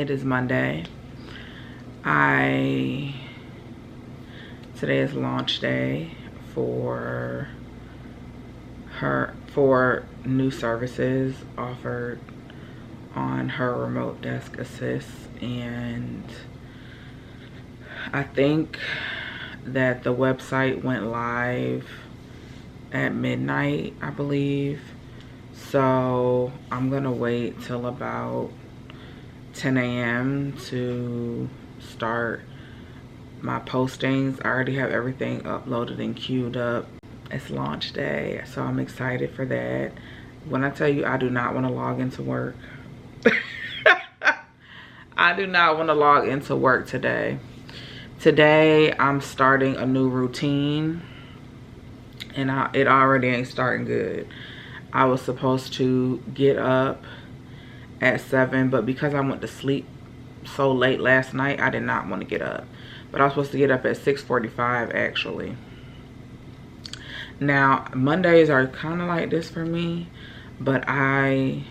It is Monday. Today is launch day for new services offered on her remote desk assist, and I think that the website went live at midnight, I believe. So I'm gonna wait till about 10 a.m. to start my postings. I already have everything uploaded and queued up. It's launch day, so I'm excited for that. When I tell you I do not want to log into work, I do not want to log into work today. Today I'm starting a new routine, and it already ain't starting good. I was supposed to get up at 7, but because I went to sleep so late last night, I did not want to get up. But I was supposed to get up at 6:45 actually. Now, Mondays are kind of like this for me, but I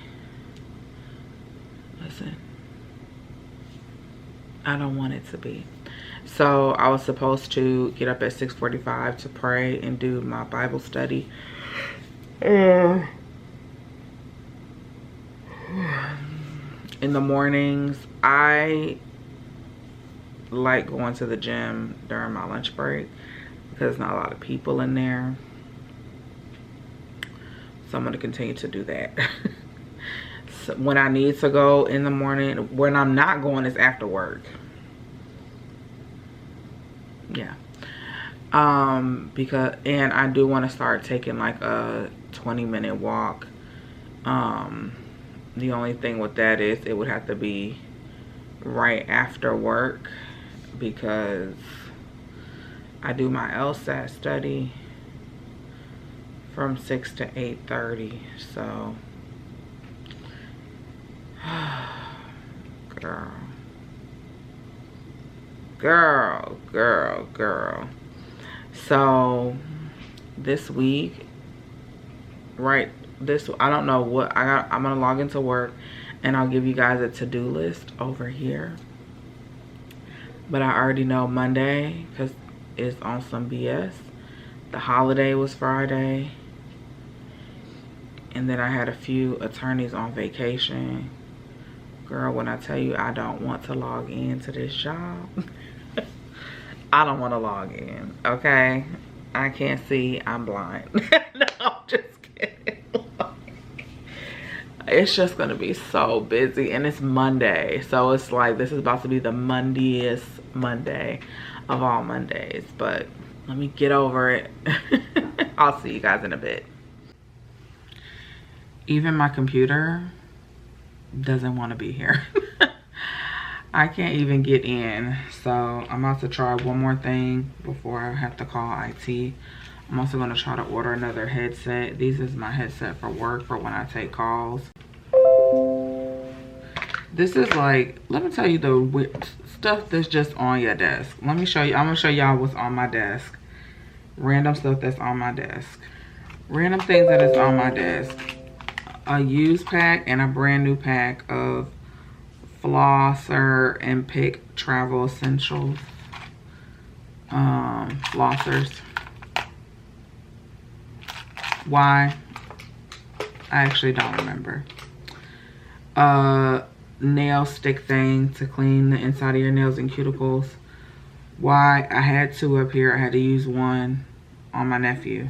don't want it to be. So I was supposed to get up at 6:45 to pray and do my Bible study. In the mornings, I like going to the gym during my lunch break because there's not a lot of people in there. So I'm going to continue to do that. So when I need to go in the morning, when I'm not going is after work. Yeah. And I do want to start taking like a 20-minute walk. The only thing with that is it would have to be right after work, because I do my LSAT study from 6 to 8:30. So girl. So this week, I don't know what I'm gonna log into work and I'll give you guys a to-do list over here. But I already know Monday, because it's on some BS. The holiday was Friday, and then I had a few attorneys on vacation. Girl, when I tell you I don't want to log into this job, I don't want to log in, okay? I can't see, I'm blind. No, I'm just kidding. It's just gonna be so busy, and it's Monday, so it's like this is about to be the Monday-est Monday of all Mondays. But let me get over it. I'll see you guys in a bit. Even my computer doesn't want to be here. I can't even get in, so I'm about to try one more thing before I have to call IT. I'm also going to try to order another headset. This is my headset for work, for when I take calls. This is like, let me tell you the stuff that's just on your desk. Let me show you. I'm going to show y'all what's on my desk. Random stuff that's on my desk. Random things that is on my desk. A used pack and a brand new pack of Flosser and Pick Travel Essentials. Flossers. Why? I actually don't remember. Nail stick thing to clean the inside of your nails and cuticles. Why? I had 2 up here. I had to use 1 on my nephew,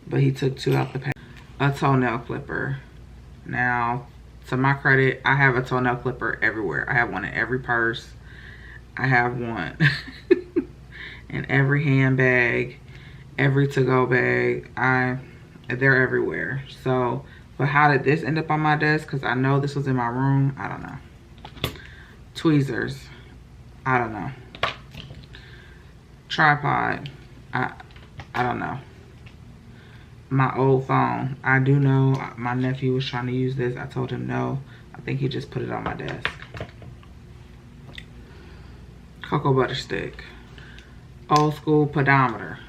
but he took 2 out the pack. A toenail clipper. Now, to my credit, I have a toenail clipper everywhere. I have one in every purse. I have one in every handbag, every to-go bag. They're everywhere. So, but how did this end up on my desk? Because I know this was in my room. I don't know. Tweezers. I don't know. Tripod. I don't know. My old phone. I do know my nephew was trying to use this. I told him no. I think he just put it on my desk. Cocoa butter stick. Old school pedometer.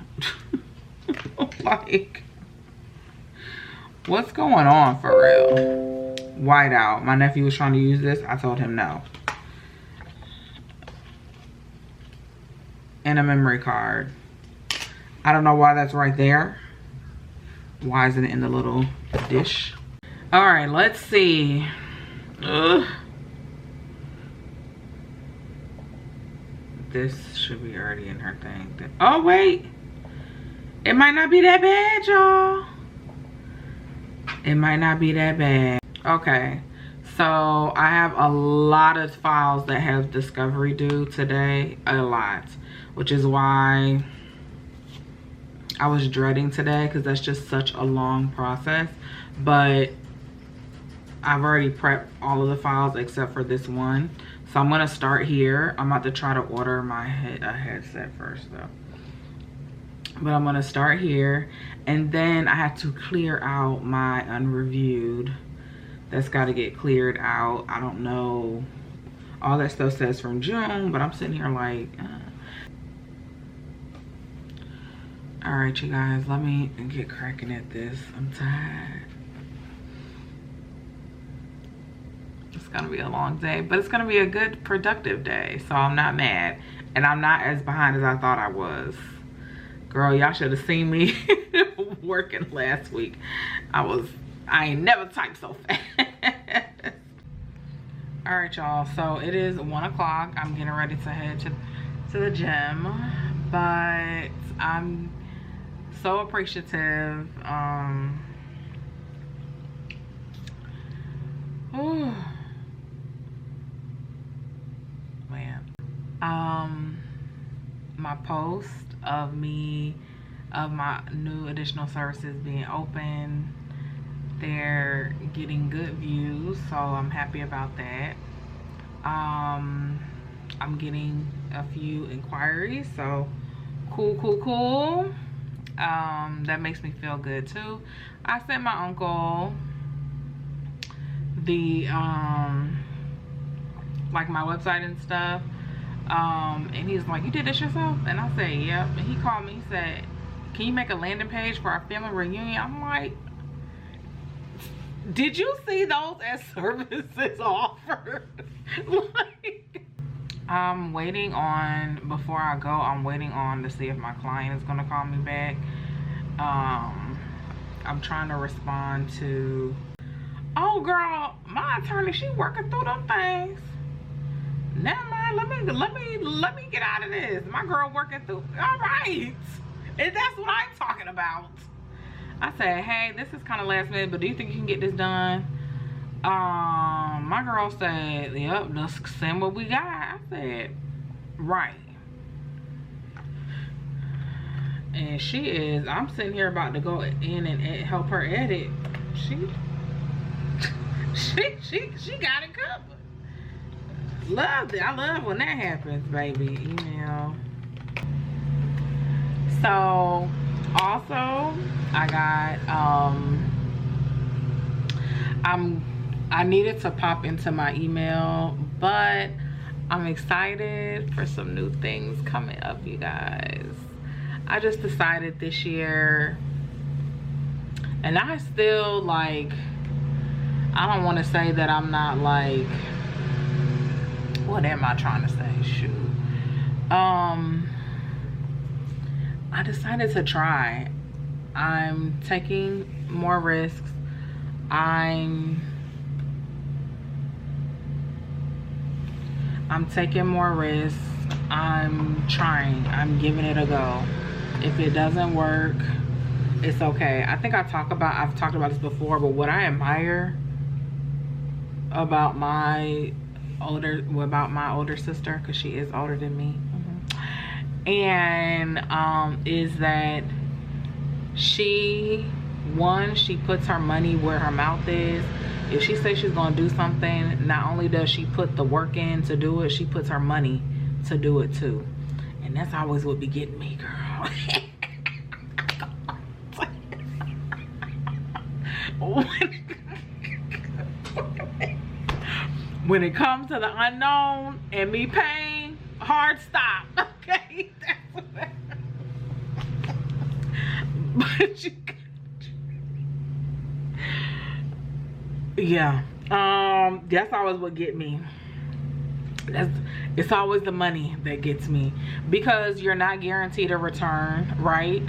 Like, what's going on for real? Whiteout. My nephew was trying to use this. I told him no. and a memory card. I don't know why that's right there. Why isn't it in the little dish? All right, let's see. Ugh. This should be already in her thing. Oh, wait. It might not be that bad, y'all. It might not be that bad. Okay. So I have a lot of files that have discovery due today. A lot. Which is why I was dreading today, because that's just such a long process. But I've already prepped all of the files except for this one. So I'm gonna start here. I'm about to try to order my headset first though. But I'm gonna start here, and then I have to clear out my unreviewed. That's gotta get cleared out. I don't know. All that stuff says from June, but I'm sitting here like, All right, you guys, let me get cracking at this. I'm tired. It's gonna be a long day, but it's gonna be a good, productive day. So I'm not mad, and I'm not as behind as I thought I was. Girl, y'all should have seen me working last week. I ain't never typed so fast. All right, y'all, so it is 1 o'clock. I'm getting ready to head to the gym, but I'm so appreciative. My post of my new additional services being open, they're getting good views, so I'm happy about that. I'm getting a few inquiries, so cool. That makes me feel good too. I sent my uncle the like my website and stuff, and he's like, "You did this yourself?" And I said, "Yep." And he called me, he said, "Can you make a landing page for our family reunion?" I'm like, did you see those as services offered? Like, I'm waiting on, before I go, I'm waiting on to see if my client is gonna call me back. I'm trying to respond to, oh girl, my attorney, she working through them things. Never mind, let me get out of this. My girl working through, all right. And that's what I'm talking about. I said, hey, this is kind of last minute, but do you think you can get this done? My girl said, yep, let's send what we got. I said, right. And she is, I'm sitting here about to go in and help her edit. She got it covered. Loved it. I love when that happens, baby. Email. So also I got I needed to pop into my email, but I'm excited for some new things coming up, you guys. I just decided this year, and I still, like, I don't want to say that I'm not, like, what am I trying to say? Shoot. I decided to try. I'm taking more risks. I'm taking more risks. I'm trying. I'm giving it a go. If it doesn't work, it's okay. I think I've talked about this before, but what I admire about my older sister, because she is older than me, and is that she puts her money where her mouth is. If she says she's gonna do something, not only does she put the work in to do it, she puts her money to do it too. And that's always what be getting me, girl. When it comes to the unknown and me paying, hard stop. Okay, that's what that. But you, yeah, that's always what get me. It's always the money that gets me, because you're not guaranteed a return, right?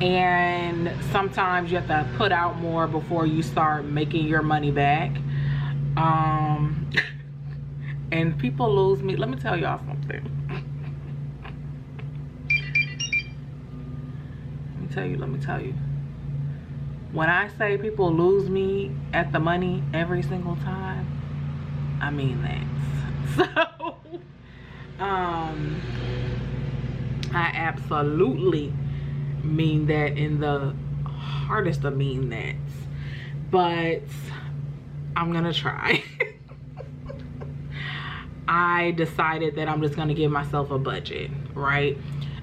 And sometimes you have to put out more before you start making your money back. And people lose me. Let me tell y'all something. Let me tell you. When I say people lose me at the money every single time, I mean that. So, I absolutely mean that in the hardest of mean that's. But I'm gonna try. I decided that I'm just gonna give myself a budget, right?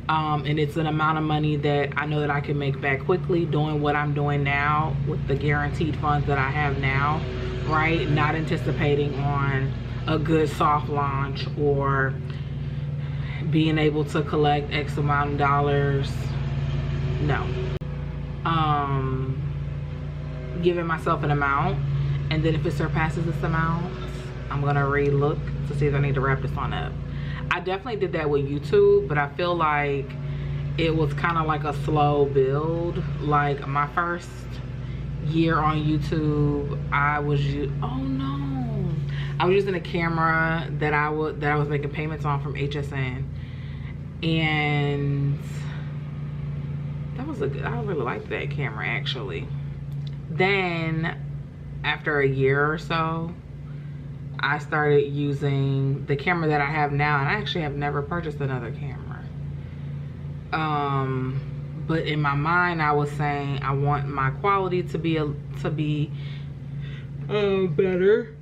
And it's an amount of money that I know that I can make back quickly doing what I'm doing now with the guaranteed funds that I have now, right? Not anticipating on a good soft launch or being able to collect X amount of dollars. No. Giving myself an amount, and then if it surpasses this amount, I'm gonna re-look to see if I need to wrap this one up. I definitely did that with YouTube, but I feel like it was kind of like a slow build. Like my first year on YouTube, I was using a camera that I was making payments on from HSN, and that was I really liked that camera actually. Then after a year or so, I started using the camera that I have now, and I actually have never purchased another camera. But in my mind, I was saying I want my quality to be better.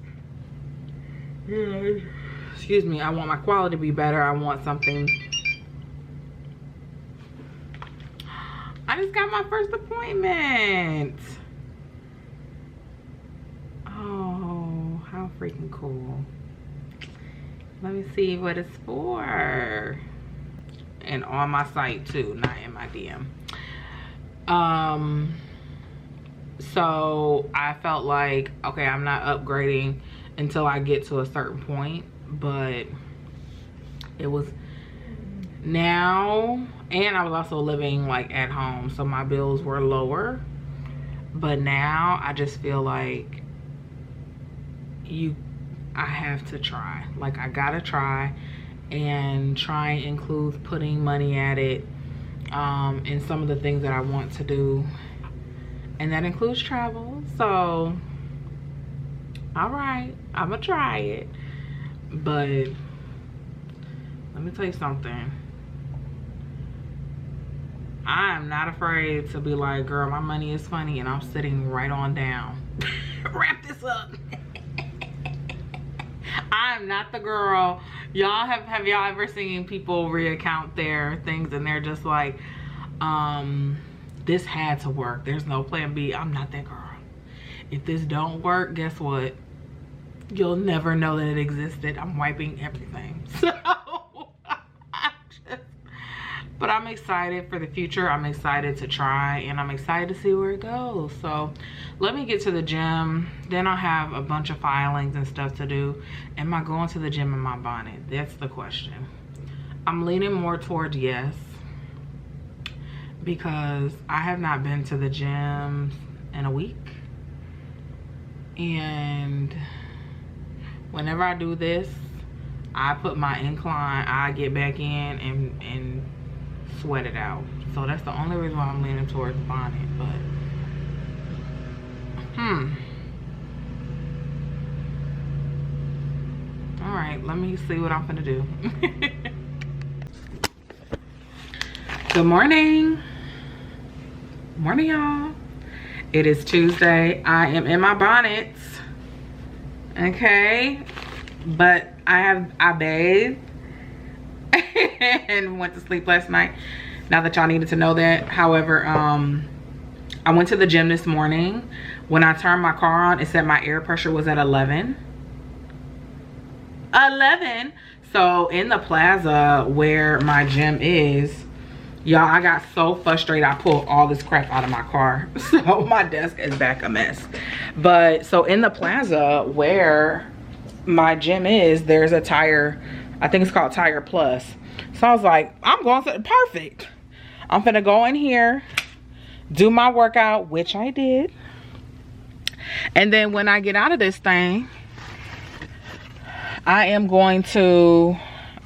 Excuse me. I want my quality to be better. I want something. I just got my first appointment. Oh, how freaking cool. Let me see what it's for. And on my site too, not in my DM. So I felt like, okay, I'm not upgrading until I get to a certain point, but it was now, and I was also living like at home, so my bills were lower. But now I just feel like I have to try. Like I gotta try, and try includes putting money at it in some of the things that I want to do, and that includes travel. So all right, I'm gonna try it. But let me tell you something, I'm not afraid to be like, girl, my money is funny and I'm sitting right on down. Wrap this up. I'm not the girl. Y'all have y'all ever seen people reaccount their things and they're just like, this had to work, there's no plan B? I'm not that girl. If this don't work, guess what? You'll never know that it existed. I'm wiping everything. So but I'm excited for the future. I'm excited to try, and I'm excited to see where it goes. So let me get to the gym. Then I'll have a bunch of filings and stuff to do. Am I going to the gym in my bonnet? That's the question. I'm leaning more towards yes, because I have not been to the gym in a week. And whenever I do this, I put my incline, I get back in and sweat it out. So that's the only reason why I'm leaning towards bonnet. But all right, let me see what I'm gonna do. Good morning. Morning, y'all. It is Tuesday. I am in my bonnets, okay, but I bathed and went to sleep last night. Not that y'all needed to know that. However, I went to the gym this morning. When I turned my car on, it said my air pressure was at 11. So in the plaza where my gym is, y'all, I got so frustrated I pulled all this crap out of my car. So my desk is back a mess. But so in the plaza where my gym is, there's a tire, I think it's called Tire Plus. So I was like, I'm going to, perfect. I'm finna go in here, do my workout, which I did. And then when I get out of this thing, I am going to,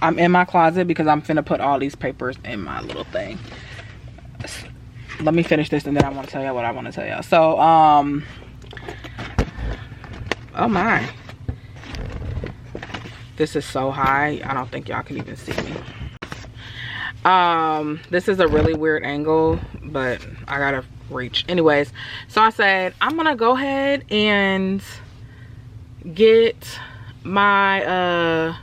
I'm in my closet because I'm finna put all these papers in my little thing. Let me finish this and then I want to tell y'all what I want to tell y'all. So, oh my. This is so high. I don't think y'all can even see me. This is a really weird angle, but I gotta reach. Anyways, so I said, I'm gonna go ahead and get my,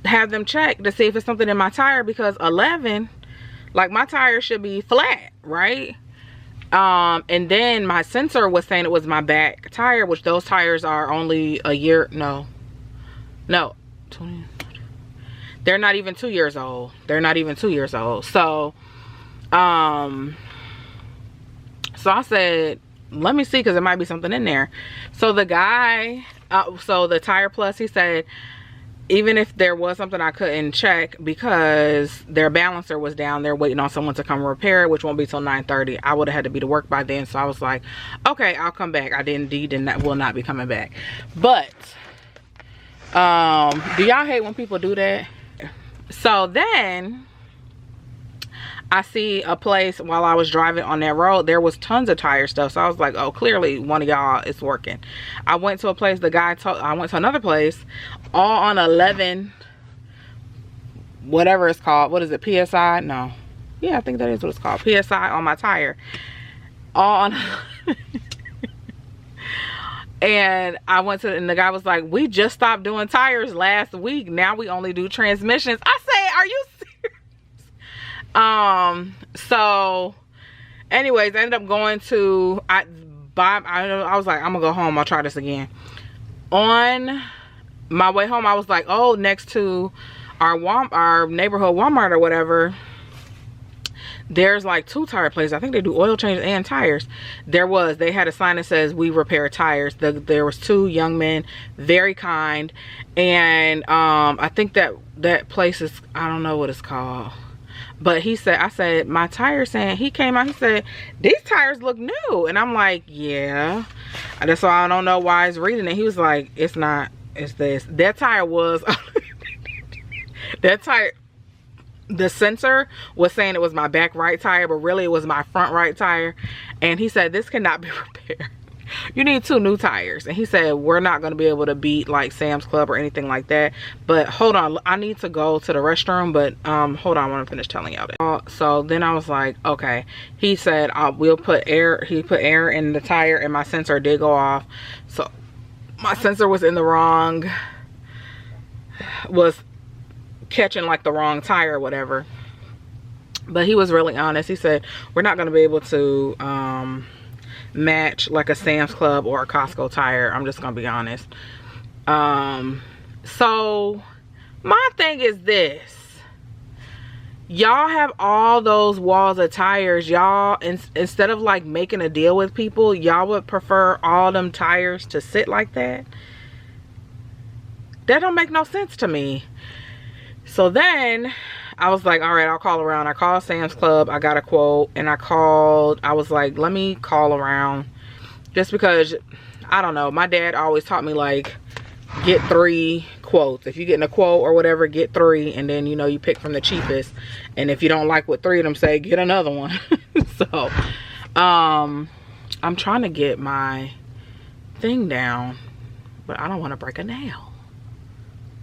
have them check to see if it's something in my tire, because 11, like my tire should be flat, right? And then my sensor was saying it was my back tire, which those tires are only a year, no, 20, they're not even 2 years old. They're not even 2 years old. So, so I said, let me see, because there might be something in there. So the guy, so the Tire Plus, he said, even if there was something I couldn't check because their balancer was down, they're waiting on someone to come repair it, which won't be till 9:30. I would have had to be to work by then. So I was like, okay, I'll come back. I will not be coming back. But, do y'all hate when people do that? So then I see a place while I was driving on that road, there was tons of tire stuff. So I was like, oh, clearly one of y'all is working. I went to a place, the guy told, I went to another place, all on 11, whatever it's called. What is it, PSI? No. Yeah, I think that is what it's called. PSI on my tire. All on. And I went to, and the guy was like, we just stopped doing tires last week. Now we only do transmissions. I say, are you serious? So anyways, I ended up going to, I was like, I'm gonna go home. I'll try this again. On my way home, I was like, oh, next to our neighborhood Walmart or whatever, there's like 2 tire places. I think they do oil changes and tires. They had a sign that says we repair tires. There was 2 young men, very kind, and I think that place is, I don't know what it's called, but he said, I said, my tire saying, he came out, he said, these tires look new, and I'm like, yeah. That's why I don't know why he's reading it. He was like, it's not, it's this. That tire was that tire, the sensor was saying it was my back right tire, but really it was my front right tire. And he said, this cannot be repaired. You need 2 new tires. And he said, we're not going to be able to beat like Sam's Club or anything like that. But hold on, I need to go to the restroom. But hold on, I want to finish telling y'all that. So then I was like, okay. He said, we'll put air. He put air in the tire and my sensor did go off. So my sensor was in the wrong, was catching like the wrong tire or whatever. But he was really honest. He said, we're not going to be able to match like a Sam's Club or a Costco tire. I'm just gonna be honest. So my thing is this: y'all have all those walls of tires. Y'all, instead of like making a deal with people, y'all would prefer all them tires to sit like that. That don't make no sense to me. So then I was like, all right, I'll call around. I called Sam's Club. I got a quote, and I was like, let me call around, just because, I don't know, my dad always taught me like, get 3 quotes. If you're getting a quote or whatever, get 3, and then, you know, you pick from the cheapest. And if you don't like what 3 of them say, get another one. So I'm trying to get my thing down, but I don't want to break a nail.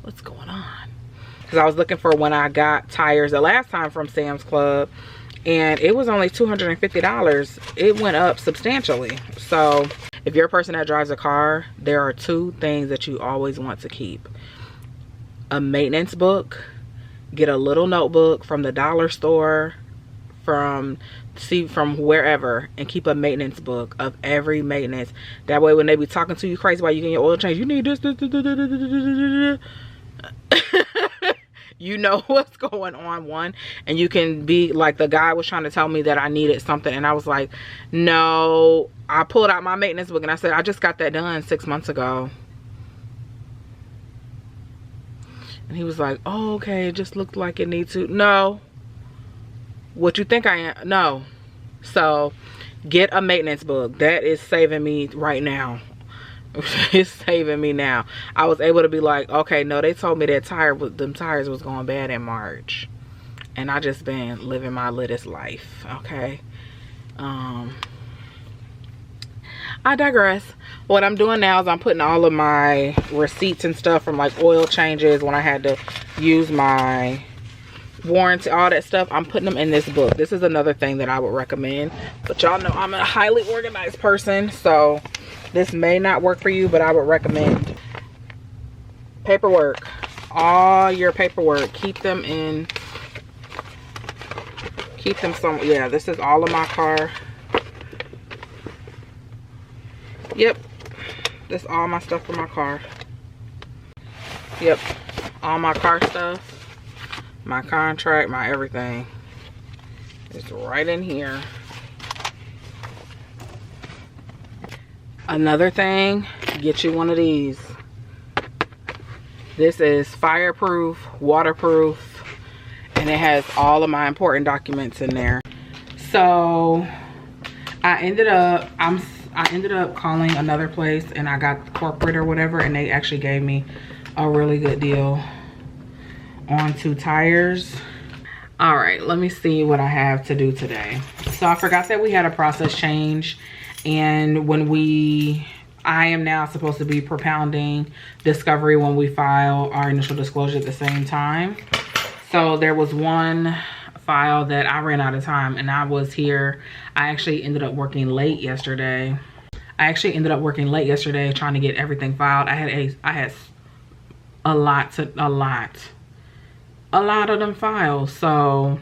What's going on? Because I was looking for when I got tires the last time from Sam's Club, and it was only $250. It went up substantially. So if you're a person that drives a car, there are 2 things that you always want to keep: a maintenance book. Get a little notebook from the dollar store, from wherever, and keep a maintenance book of every maintenance. That way when they be talking to you crazy while you get your oil change, you need this, you know what's going on, one, and you can be like, the guy was trying to tell me that I needed something, and I was like, no. I pulled out my maintenance book and I said, I just got that done 6 months ago. And he was like, oh, okay, it just looked like it needs to. No. What you think I am? No. So get a maintenance book. That is saving me right now. It's saving me now. I was able to be like, okay, no, they told me that them tires was going bad in March. And I just been living my littest life, okay? I digress. What I'm doing now is I'm putting all of my receipts and stuff from like oil changes when I had to use my warranty, all that stuff. I'm putting them in this book. This is another thing that I would recommend. But y'all know I'm a highly organized person, so this may not work for you, but I would recommend paperwork. All your paperwork. Keep them some. Yeah, this is all of my car. Yep, this is all my stuff for my car. Yep, all my car stuff, my contract, my everything. It's right in here. Another thing, get you one of these. This is fireproof, waterproof, and it has all of my important documents in there. So I ended up calling another place, and I got corporate or whatever, and they actually gave me a really good deal on 2 tires. All right, let me see what I have to do today. So I forgot that we had a process change, and I am now supposed to be propounding discovery when we file our initial disclosure at the same time. So there was one file that I ran out of time, and I was here. I actually ended up working late yesterday. trying to get everything filed. I had a lot of them files. So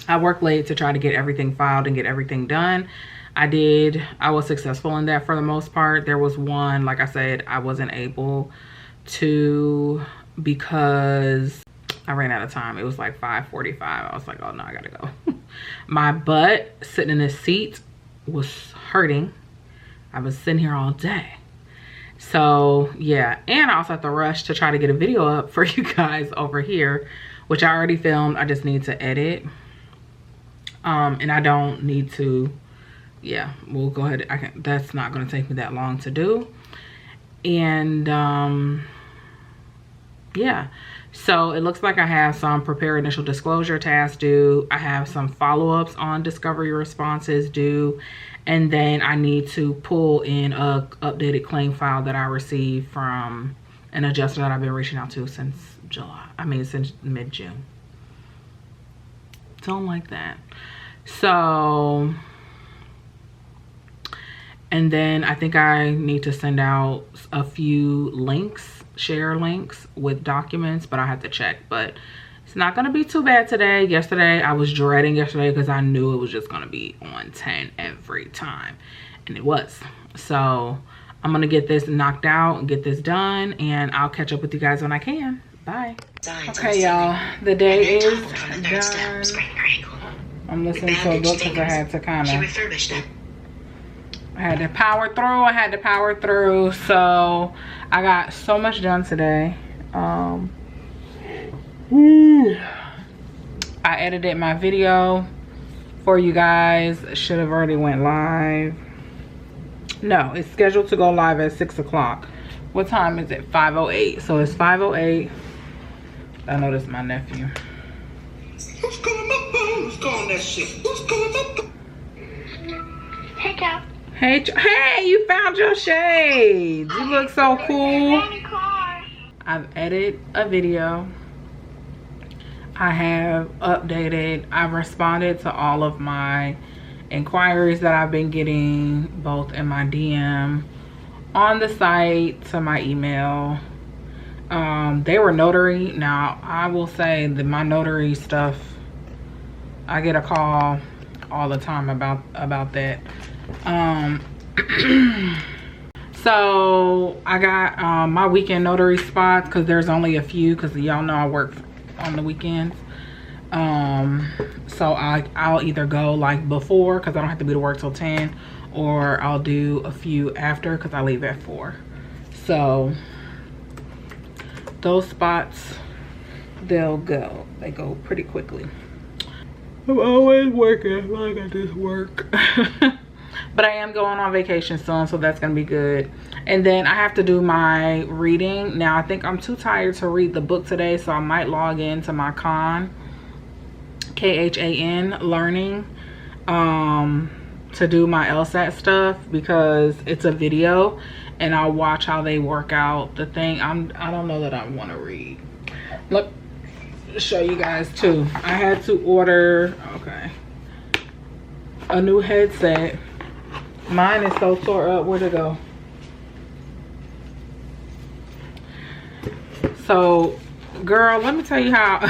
I worked late to try to get everything filed and get everything done. I was successful in that for the most part. There was one, like I said, I wasn't able to because I ran out of time. It was like 5:45. I was like, oh no, I gotta go. My butt sitting in this seat was hurting. I was sitting here all day. So yeah, and I also have to rush to try to get a video up for you guys over here, which I already filmed. I just need to edit. And I don't need to, yeah, we'll go ahead. That's not gonna take me that long to do. And yeah, so it looks like I have some prepare initial disclosure tasks due. I have some follow-ups on discovery responses due. And then I need to pull in a updated claim file that I received from an adjuster that I've been reaching out to since since mid-June. Don't like that. So, and then I think I need to send out a few links, share links with documents, but I have to check. But it's not gonna be too bad today. Yesterday, I was dreading yesterday because I knew it was just gonna be on 10 every time. And it was. So I'm gonna get this knocked out and get this done, and I'll catch up with you guys when I can. Bye. Okay, y'all, the day is done. I'm listening to a book because I had to I had to power through. So I got so much done today. I edited my video for you guys. Should have already went live. No, it's scheduled to go live at 6 o'clock. What time is it? 5:08. So it's 5:08. I know this is my nephew. Who's calling that shit? Who's calling that? Hey, Cal. Hey, you found your shades. You look so cool. I've edited a video. I have updated. I've responded to all of my inquiries that I've been getting, both in my DM, on the site, to my email. They were notary. Now, I will say that my notary stuff, I get a call all the time about that. So I got my weekend notary spots, because there's only a few, because y'all know I work on the weekends. So I'll either go like before, because I don't have to be to work till 10, or I'll do a few after, because I leave at 4. So those spots they'll go. They go pretty quickly. I'm always working. I feel like I just work. But I am going on vacation soon, so that's gonna be good. And then I have to do my reading. Now I think I'm too tired to read the book today, so I might log into my Khan, Khan learning, to do my LSAT stuff, because it's a video and I'll watch how they work out the thing. I don't know that I want to read. Look, show you guys too. I had to order, okay, a new headset. Mine is so tore up. Where'd it go? So, girl, let me tell you how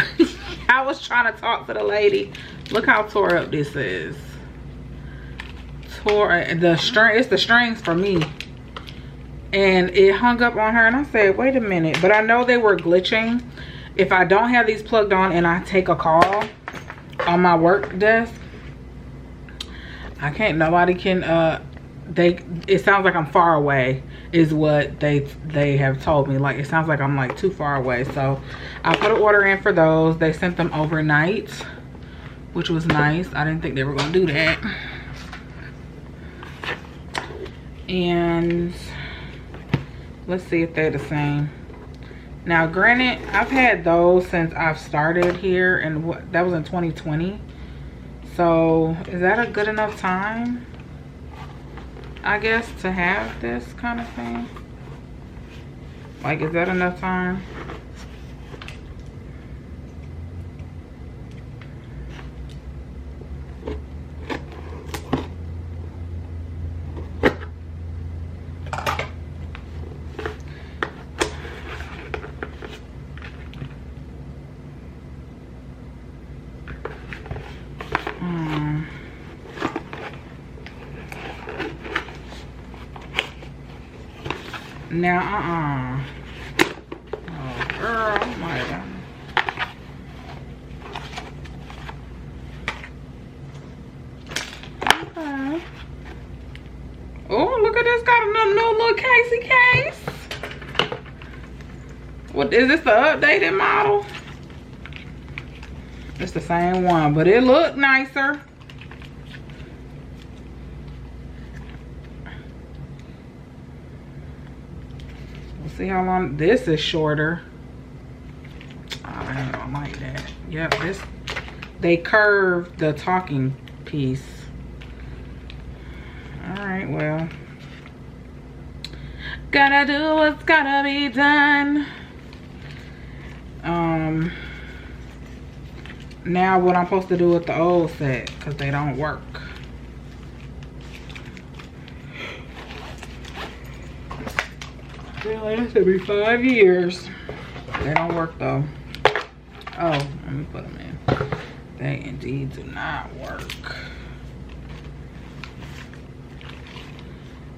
I was trying to talk to the lady. Look how tore up this is. It's the strings for me. And it hung up on her, and I said, wait a minute. But I know they were glitching. If I don't have these plugged on and I take a call on my work desk, I can't, nobody can, it sounds like I'm far away is what they have told me. Like, it sounds like I'm like too far away. So I put an order in for those. They sent them overnight, which was nice. I didn't think they were gonna do that. And let's see if they're the same. Now granted, I've had those since I've started here, and that was in 2020. So is that a good enough time, I guess, to have this kind of thing? Like, is that enough time? Now, oh, girl, oh my God. Okay. Oh, look at this. Got a new little Casey case. What is this, the updated model? It's the same one, but it looked nicer. See how long this is shorter. I don't like that. Yep, this, they curved the talking piece. All right, well, gotta do what's gotta be done. Now what I'm supposed to do with the old set, because they don't work. Really, that should be 5 years. They don't work though. Oh, let me put them in. They indeed do not work.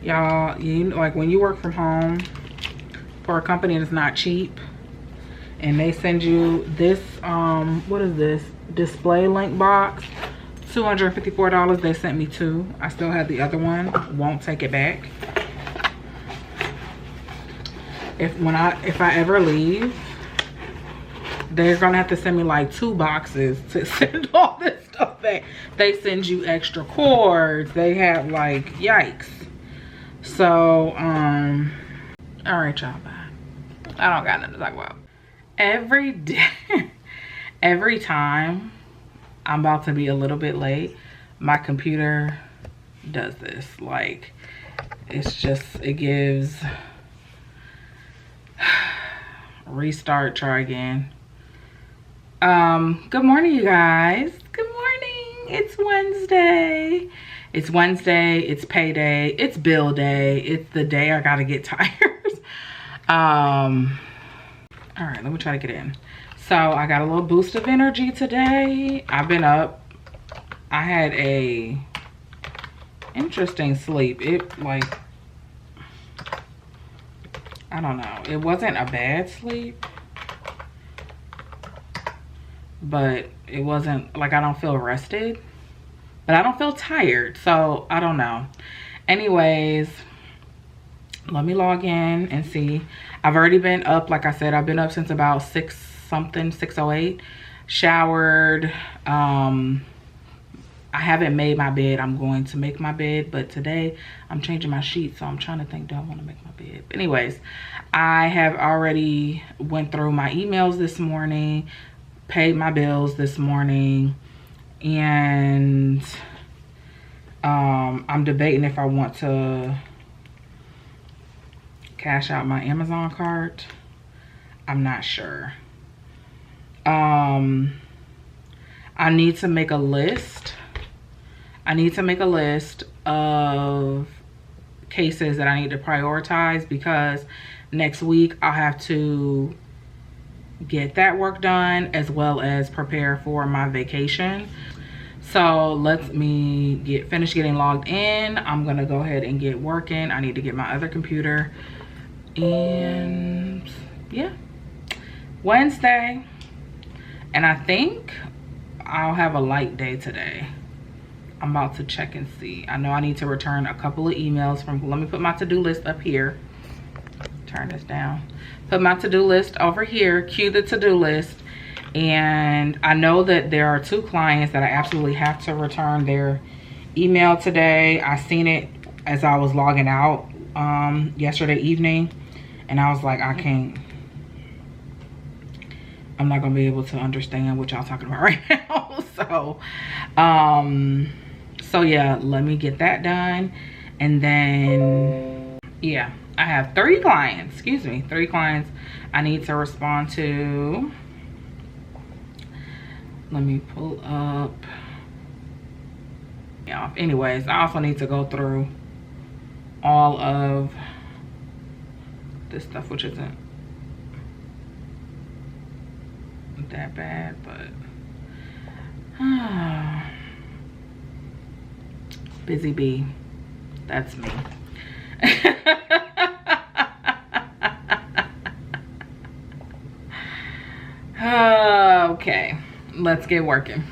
Y'all, you like when you work from home for a company that's not cheap, and they send you this, what is this? Display link box. $254. They sent me 2. I still have the other one. Won't take it back. If I ever leave, they're gonna have to send me like 2 boxes to send all this stuff back. They send you extra cords. They have like, yikes. So all right, y'all, bye. I don't got nothing to talk about. Every day, every time I'm about to be a little bit late, my computer does this. Like, it's just, it gives restart, try again. Good morning, you guys. Good morning. It's Wednesday. It's Wednesday. It's payday. It's bill day. It's the day I gotta get tires. All right, let me try to get in. So I got a little boost of energy today. I've been up. I had a interesting sleep. It, like, I don't know. It wasn't a bad sleep, but it wasn't, like, I don't feel rested, but I don't feel tired. So I don't know. Anyways, let me log in and see. I've already been up, like I said, I've been up since about 6 something, 6:08. Showered. I haven't made my bed. I'm going to make my bed, but today I'm changing my sheets, so I'm trying to think, do I want to make my bed? But anyways, I have already went through my emails this morning, paid my bills this morning, and I'm debating if I want to cash out my Amazon card. I'm not sure. I need to make a list. I need to make a list of cases that I need to prioritize, because next week I'll have to get that work done as well as prepare for my vacation. So let me finish getting logged in. I'm gonna go ahead and get working. I need to get my other computer. And yeah, Wednesday. And I think I'll have a light day today. I'm about to check and see. I know I need to return a couple of emails from, let me put my to-do list up here. Turn this down. Put my to-do list over here, cue the to-do list. And I know that there are 2 clients that I absolutely have to return their email today. I seen it as I was logging out yesterday evening. And I was like, I'm not gonna be able to understand what y'all talking about right now. So yeah, let me get that done. And then, yeah, I have 3 clients, 3 clients I need to respond to. Let me pull up. Yeah, anyways, I also need to go through all of this stuff, which isn't that bad, but busy bee, that's me. Okay, let's get working.